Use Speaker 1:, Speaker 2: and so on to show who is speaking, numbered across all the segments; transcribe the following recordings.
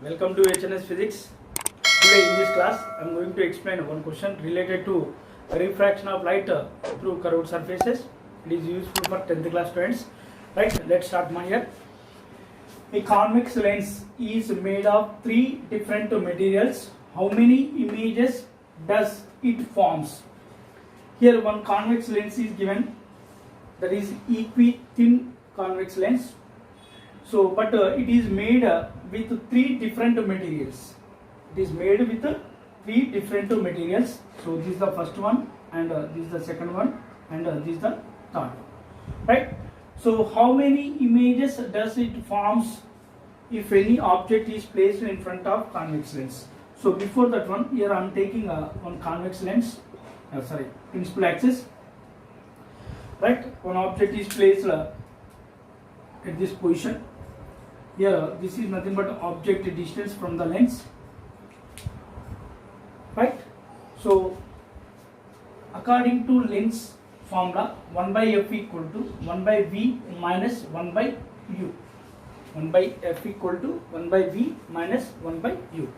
Speaker 1: Welcome to HNS Physics. Today in this class I am going to explain one question related to refraction of light through curved surfaces. It is useful for 10th class students. Right, let's start my here. A convex lens is made of three different materials. How many images does it forms? Here one convex lens is given, that is equi-thin convex lens. So, but it is made with three different materials. It is made with three different materials. So, this is the first one, and this is the second one, and this is the third. Right? So, how many images does it forms if any object is placed in front of convex lens? So, before that one, here I am taking one convex lens. Principal axis. Right? One object is placed at this position. Here, this is nothing but object distance from the lens, right? So, according to lens formula, 1 by f equal to 1 by v minus 1 by u. 1 by f equal to 1 by v minus 1 by u.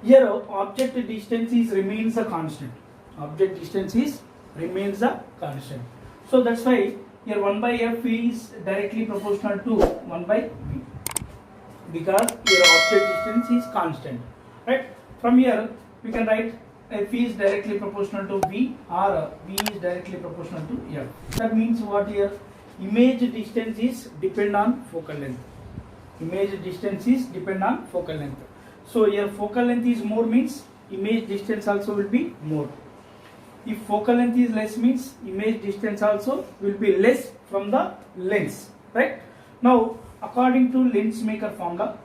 Speaker 1: Here, object distance is remains a constant. Object distance is remains a constant. So, that's why here 1 by f is directly proportional to 1 by v, because your object distance is constant, right? From here we can write f is directly proportional to v, or v is directly proportional to f. That means what here? Image distance is depend on focal length. Image distance is depend on focal length. So here focal length is more means image distance also will be more. If focal length is less means image distance also will be less from the lens, right? Now, according to lens maker formula,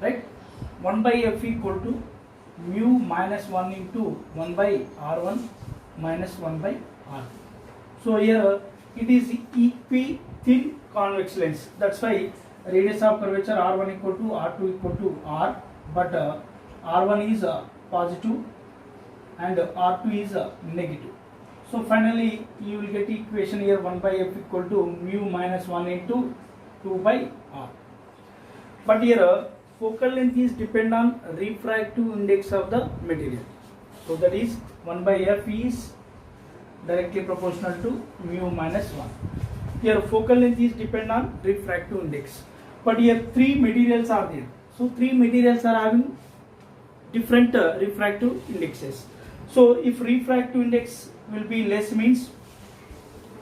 Speaker 1: right? 1 by f equal to mu minus 1 into 1 by r1 minus 1 by r. So here it is equi-thin convex lens. That's why radius of curvature r1 equal to r2 equal to r, but r1 is positive and r2 is negative. So finally you will get equation here 1 by f equal to mu minus 1 into 2 by r. But here focal length is depend on refractive index of the material. So that is 1 by f is directly proportional to mu minus 1. Here focal length is depend on refractive index. But here three materials are there. So three materials are having different refractive indexes. So if refractive index will be less means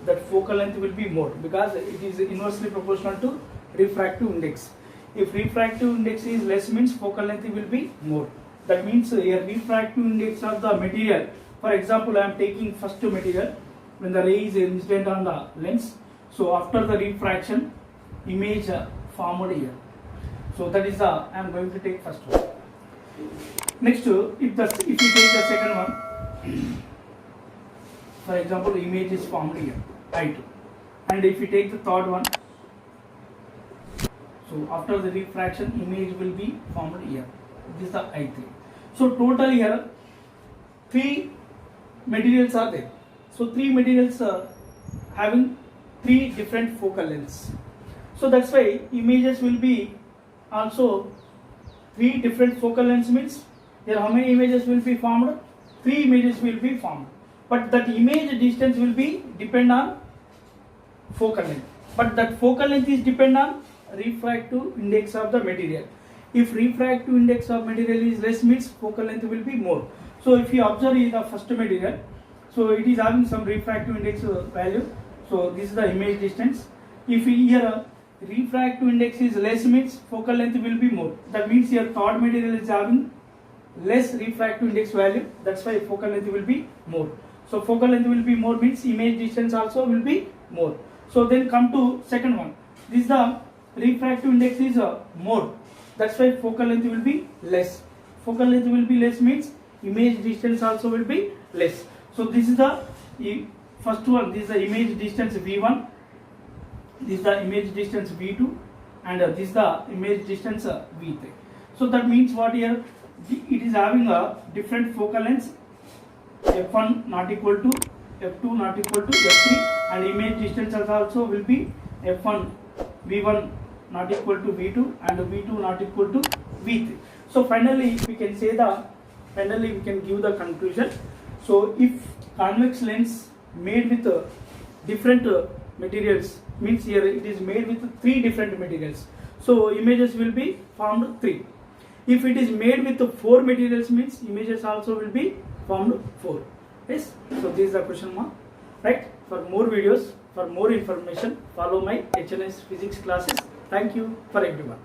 Speaker 1: that focal length will be more, because it is inversely proportional to refractive index. If refractive index is less means focal length will be more. That means here refractive index of the material. For example, I am taking first material when the ray is incident on the lens. So after the refraction, image formed here. So that is I am going to take first one. Next, if you take the second one, for example, image is formed here, I2. And if you take the third one, so after the refraction, image will be formed here. This is the I3. So total here, three materials are there. So three materials having three different focal lengths. So that's why images will be also three different focal lengths means here how many images will be formed? Three images will be formed. But that image distance will be depend on focal length. But that focal length is depend on refractive index of the material. If refractive index of material is less means focal length will be more. So if you observe the first material, so it is having some refractive index value. So this is the image distance. If here refractive index is less means focal length will be more. That means your third material is having less refractive index value. That's why focal length will be more. So focal length will be more means image distance also will be more. So then come to second one. This is the refractive index is more. That's why focal length will be less. Focal length will be less means image distance also will be less. So this is the first one. This is the image distance v1. This is the image distance v2, and this is the image distance v3. So that means what here? It is having a different focal length f1 not equal to f2 not equal to f3, and image distance also will be f1 v1 not equal to v2 and v2 not equal to v3. So finally we can say finally we can give the conclusion. So if convex lens made with different materials, means here it is made with 3 different materials, so images will be formed 3. If it is made with 4 materials, means images also will be formed 4. Yes, so this is the question mark, right? For more videos, for more information, follow my HNS physics classes. Thank you for everyone.